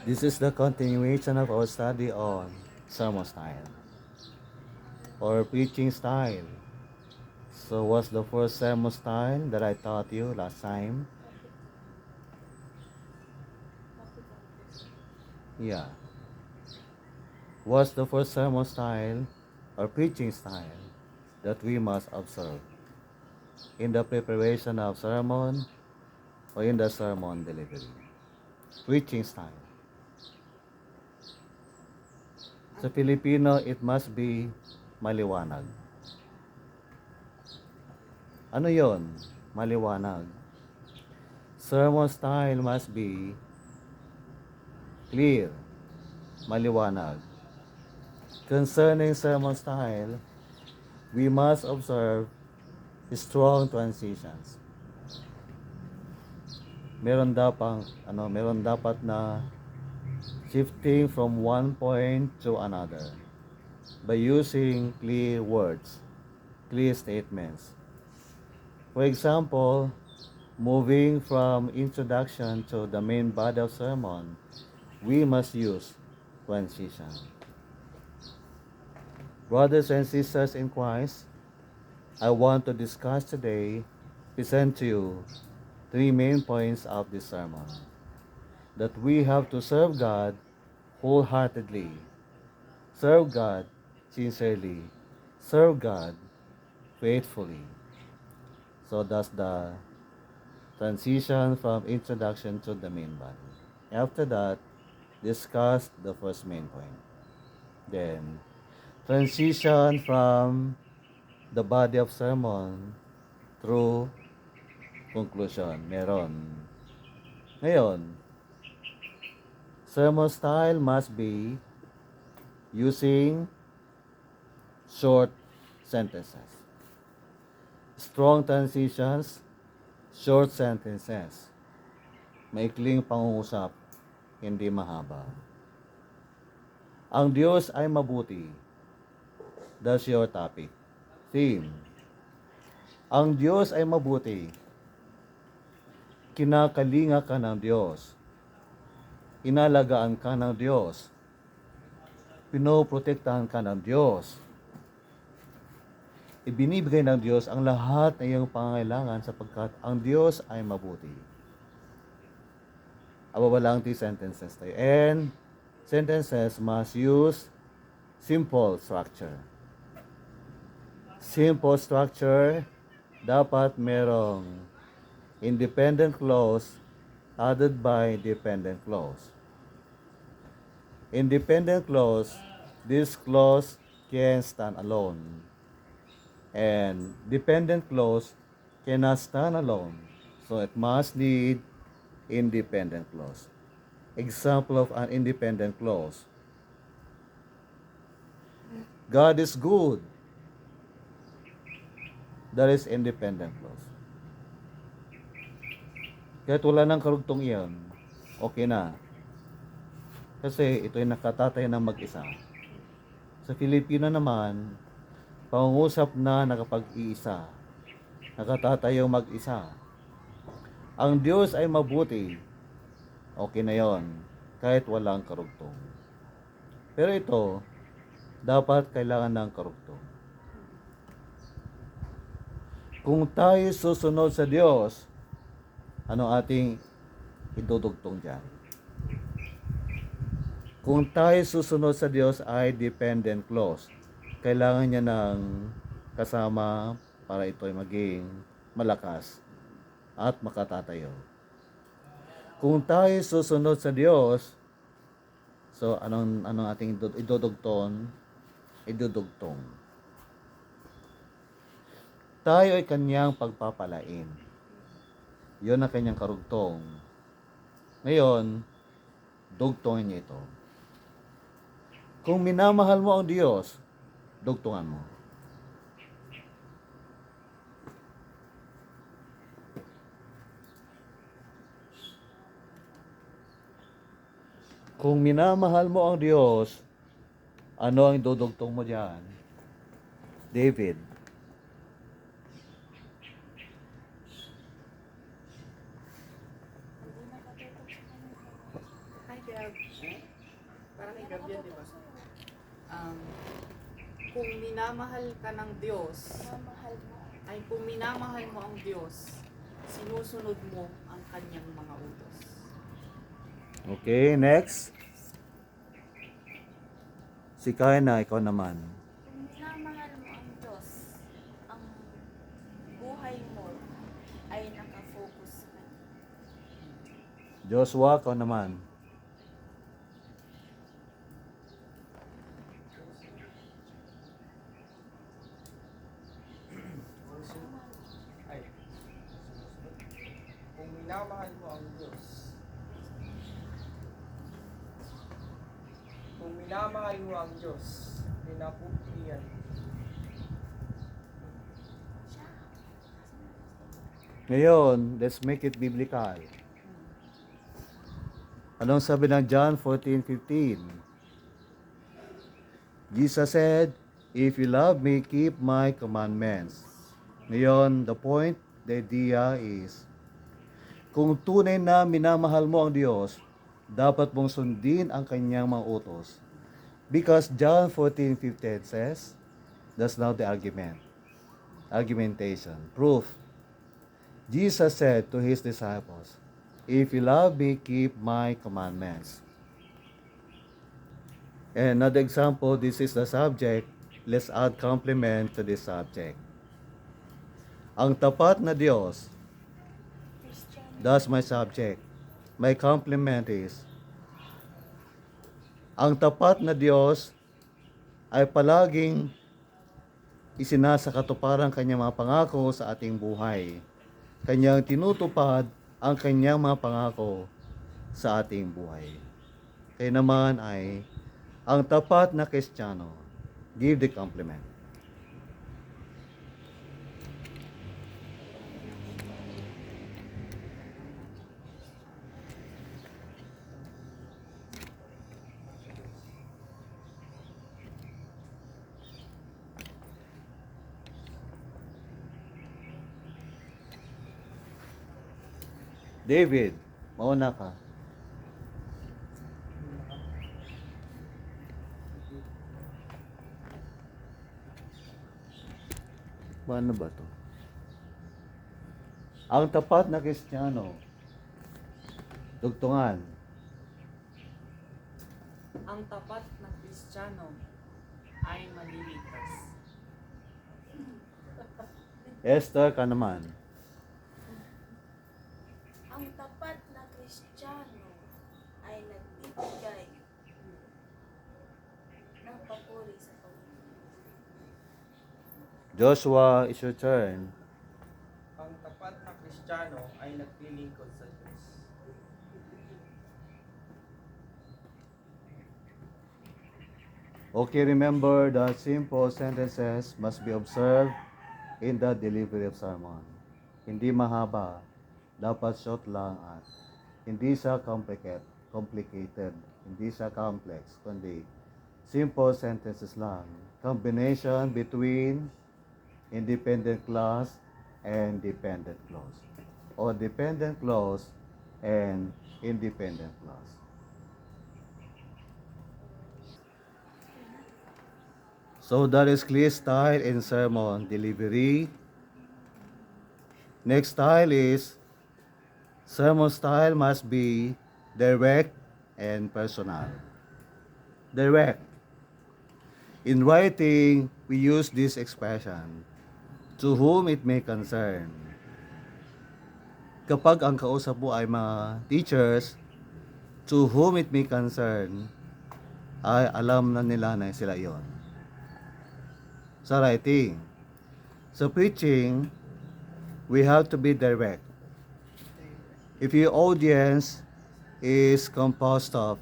This is the continuation of our study on sermon style or preaching style. So what's the first sermon style that I taught you last time? Yeah. What's the first sermon style or preaching style that we must observe in the preparation of sermon or in the sermon delivery? Preaching style. Sa Filipino, it must be maliwanag. Ano yon? Maliwanag. Sermon style must be clear, maliwanag. Concerning sermon style, we must observe strong transitions. Meron dapat na shifting from one point to another by using clear words, clear statements. For example, moving from introduction to the main body of sermon, we must use transition. Brothers and sisters in Christ, I want to discuss today, present to you, three main points of this sermon. That we have to serve God wholeheartedly, serve God sincerely, serve God faithfully. So that's the transition from introduction to the main body. After that, discuss the first main point. Then, transition from the body of sermon through conclusion. Meron. Ngayon, sermon style must be using short sentences. Strong transitions, short sentences. Maikling pangungusap, hindi mahaba. Ang Diyos ay mabuti. That's your topic. Theme. Ang Diyos ay mabuti. Kinakalinga ka ng Diyos. Inalagaan ka ng Diyos. Pinoprotektahan ka ng Diyos. Ibinibigay ng Diyos ang lahat ng iyong pangangailangan sapagkat ang Diyos ay mabuti. Ababalang sentences tayo. And sentences must use simple structure. Simple structure, dapat merong independent clause added by dependent clause. Independent clause, this clause can stand alone. And dependent clause cannot stand alone. So it must need independent clause. Example of an independent clause. God is good. That is independent clause. Kahit wala ng karugtong iyon, okay na. Kasi ito'y nakatatay ng mag-isa. Sa Filipino naman, pangungusap na nakapag-iisa. Nakatatayo mag-isa. Ang Diyos ay mabuti. Okay na yon, kahit walang karugtong. Pero ito, dapat kailangan ng karugtong. Kung tayo susunod sa Diyos, ano ating idudugtong dyan? Kung tayo susunod sa Diyos ay dependent clause. Kailangan niya ng kasama para ito'y maging malakas at makatatayo. Kung tayo susunod sa Diyos, so anong ating idudugtong? Tayo ay kanyang pagpapalain. Yun ang kanyang karugtong. Ngayon, dugtongin niyo ito. Kung minamahal mo ang Diyos, dugtungan mo. Kung minamahal mo ang Diyos, ano ang dudugtong mo diyan? David. Parang kay Gab yan, di ba? Um, kung minamahal ka ng Diyos, kung minamahal mo ang Diyos, sinusunod mo ang kanyang mga utos. Okay, next. Si Kaina, ikaw naman. Kung minamahal mo ang Diyos, ang buhay mo ay nakafocus sa Kanya. Joshua, ikaw naman. Ay. Kung minamahal mo ang Diyos. Kung minamahal mo ang Diyos, pinapupilian. Ngayon, let's make it biblical. Anong sabi ng John 14:15? Jesus said, "If you love me, keep my commandments." Ngayon, the point, the idea is, kung tunay na minamahal mo ang Diyos, dapat mong sundin ang kanyang mga utos. Because John 14:15 says, that's now the argumentation, proof. Jesus said to his disciples, "If you love me, keep my commandments." And another example, this is the subject. Let's add complement to this subject. Ang tapat na Diyos, that's my subject. My complement is, ang tapat na Diyos ay palaging isinasakatuparan kanyang mga pangako sa ating buhay. Kanyang tinutupad ang kanyang mga pangako sa ating buhay. Kaya naman ay ang tapat na Kristiyano, give the compliment. David, mauna ka. Paano ba to? Ang tapat na Kristiyano, dugtungan. Ang tapat na Kristiyano ay maliligtas. Esther ka naman. Ang tapat na Kristiyano ay nagbibigay ng papuri sa Panginoon. Joshua, it's your turn. Ang tapat na Kristiyano ay naglilingkod sa Diyos. Okay, remember that simple sentences must be observed in the delivery of sermon. Hindi mahaba, dapat short lang at hindi siya complicated, hindi siya complex, kundi simple sentences lang. Combination between independent clause and dependent clause, or dependent clause and independent clause. So that is clear style in sermon delivery. Next style is, sermon style must be direct and personal. Direct. In writing, we use this expression, "to whom it may concern." Kapag ang kausap mo ay mga teachers, to whom it may concern, ay alam na nila na sila yon. Sa writing. Sa preaching, we have to be direct. If your audience is composed of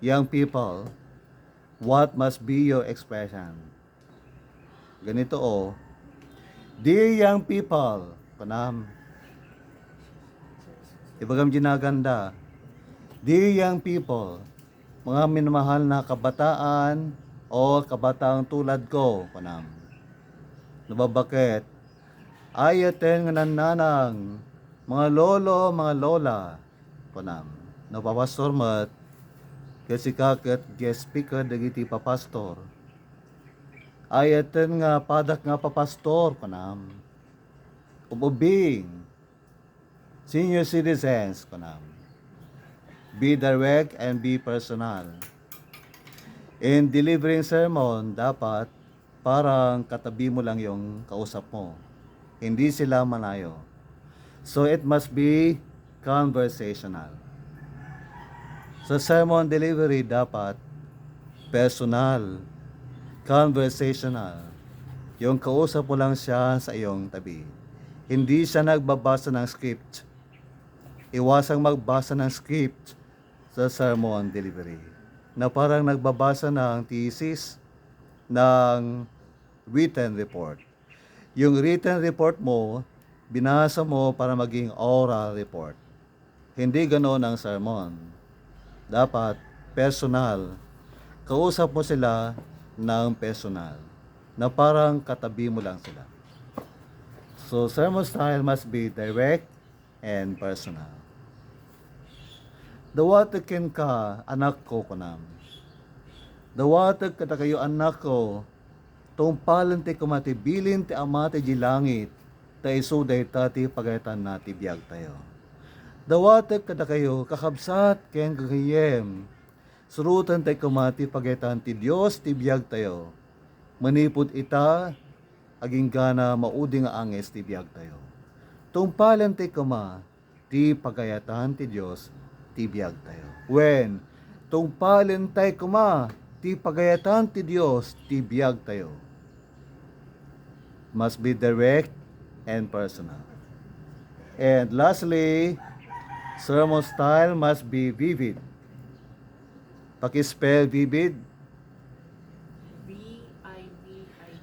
young people, what must be your expression? Ganito o, "Dear young people," panam. Ibagam ginaganda. "Dear young people," mga minamahal na kabataan o kabataang tulad ko, panam. Nababakit, "I attend ng nanang, mga lolo, mga lola," panam. Napapastor mat, Kasi kakat guest speaker dagiti papastor. Ayaten nga padak nga papastor kanam. Ububing senior citizens kanam. Be direct and be personal. In delivering sermon, dapat parang katabi mo lang yung kausap mo. Hindi sila malayo. So it must be conversational. Sa sermon delivery, dapat personal, conversational. Yung kausap mo lang siya sa iyong tabi. Hindi siya nagbabasa ng script. Iwasang magbasa ng script sa sermon delivery. Na parang nagbabasa ng thesis, ng written report. Yung written report mo, binasa mo para maging oral report. Hindi ganoon ang sermon. Dapat personal. Kausap mo sila ng personal. Na parang katabi mo lang sila. So, sermon style must be direct and personal. Dawatakin ka, anak ko kunam. Dawatag ka kayo, anak ko. Tumpalan ti kumatibilin ti amate di langit. Ta isuday tati pagaytan na ti biyag tayo. Dawatag ka kayo, kakabsat ken gagayem. Surutan tayo kumati pagaytan ti Diyos ti biyag tayo. Manipod ita, aging gana maudi nga anges ti biyag tayo. Tumpalan ti kuma, ti pagayatan ti Diyos ti biyag tayo. When tumpalan tayo kuma, ti pagayatan ti Diyos ti biyag tayo. Must be direct and personal. And lastly, sermon style must be vivid. Pakispell vivid. V-I-V-I-D.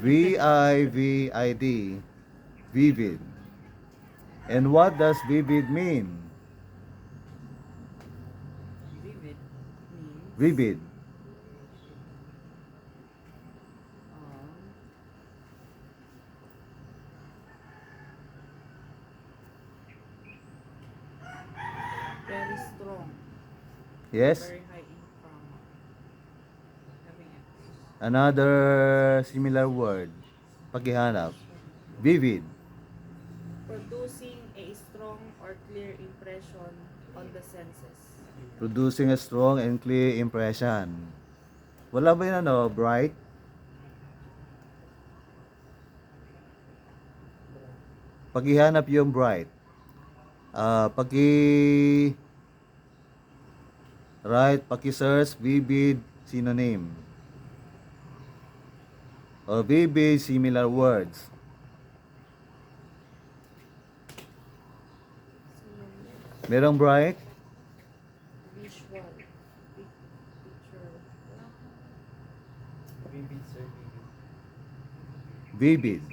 V-I-V-I-D. Vivid. And what does vivid mean? Vivid means Vivid. very strong, Yes? very high income, having a Another similar word. Pakihanap. Vivid. producing a strong or clear impression on the senses. Producing a strong and clear impression. Wala ba yun bright? Pakihanap yung bright. Paki-search vivid synonym. Or vivid similar words. Merong bright? Visual, picture, Vivid, sir, vivid. Vivid.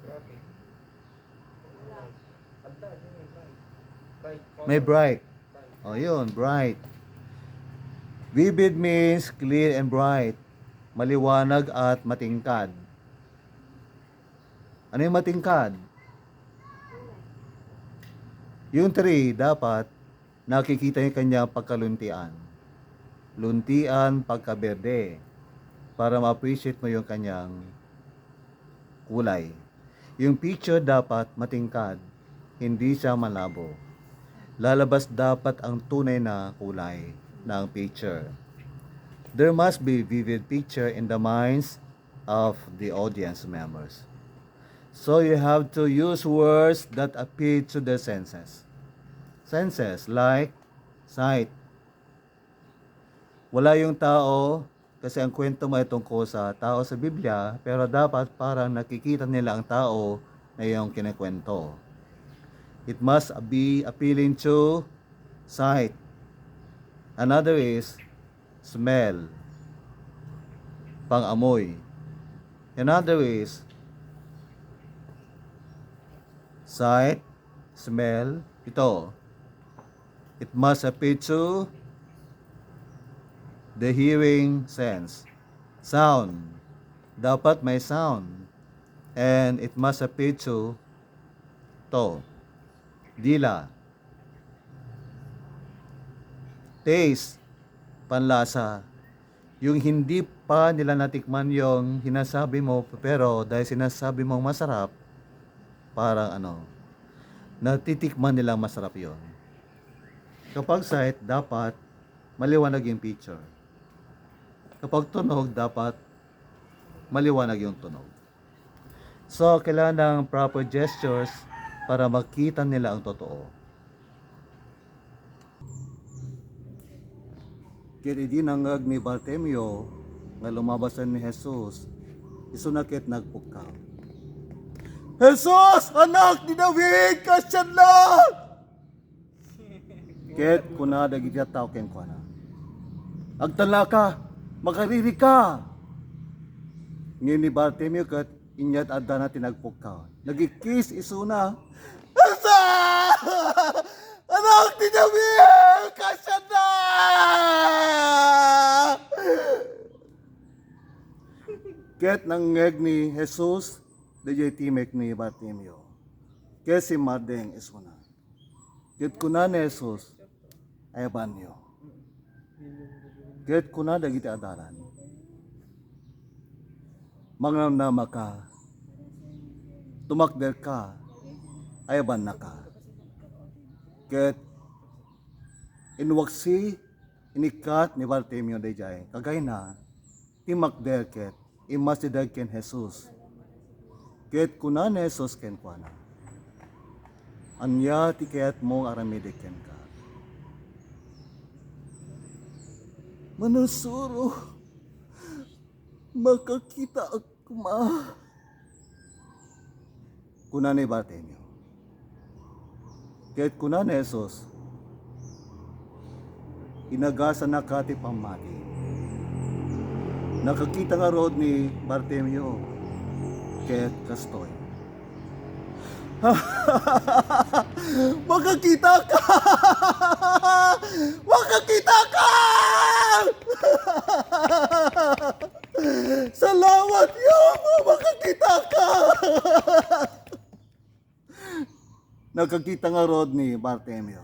Grabe. Anta, yun yung bright. Bright color. May bright. Bright. Oh, yun, bright. Vivid means clear and bright. Maliwanag at matingkad. Ano yung matingkad? Yung tree, dapat nakikita yung kanyang pagkaluntian. Luntian, pagkaberde. Para ma-appreciate mo yung kanyang kulay. Yung picture dapat matingkad. Hindi siya malabo. Lalabas dapat ang tunay na kulay ng picture. There must be vivid picture in the minds of the audience members. So you have to use words that appeal to the senses. Senses like sight. Wala yung tao kasi ang kwento mo ay tungkol sa tao sa Biblia, pero dapat parang nakikita nila ang tao na iyong kinikwento. It must be appealing to sight. Another is smell. Pang-amoy. Another is sight, smell, ito. It must appeal to the hearing sense. Sound. Dapat may sound. And it must appeal to dila. taste, panlasa. Yung hindi pa nila natikman yung sinasabi mo, pero dahil sinasabi mo masarap, parang natitikman nila masarap yon. Kapag sight, dapat maliwanag yung picture. Kapag tunog, dapat maliwanag yung tunog. So, kailangan ng proper gestures para makita nila ang totoo. Kaya dinangag ni Bartimeo nga lumabasan ni Jesus, isunakit nagpukaw. Jesus! Anak ni David! Kasyan lang! Ket kuna dagiti tao ken kuna. Agtala ka, makariri ka. Ngayon ni Bartimeo ket inyat adda na tinagpukaw. Nagikis isuna. Asa! Anak ni David! Kasyan na! Ket nangeg ni Jesus, dayay timek ni Bartimeo. Ket si Madeng isuna. Ket kuna ni Jesus, ay banyo. Ket kuna dagiti adalan. Mangamnama ka, tumakder ka, ay ban na ka. Ket inwaksi, inikat ni Bartimeo dayjay, kagay na, timakder ket, imasidag ken Jesus. Ket kuna ni Jesus ken kuana. Anya ti ket mong aramide ken ka. Manusuro, makakita ako kuna ni Bartimeo. Ket kuna ni Jesus, inagasa na kati pamati. Nakakita nga rod ni Bartimeo, ket kastoy. Makakita ka! Makakita ka! Salamat yun! Makakita ka! Nakakita nga rod ni Bartimeo.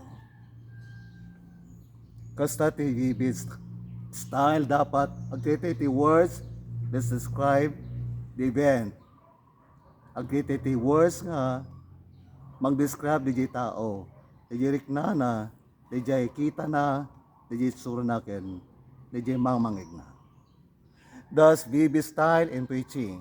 Kasta ti ibig style dapat agkita words that describe the event. Agkita words nga mag-describe di tao. Di riknana, di kita na, di sura nakin, di mangmangig na. Thus, BB style in preaching.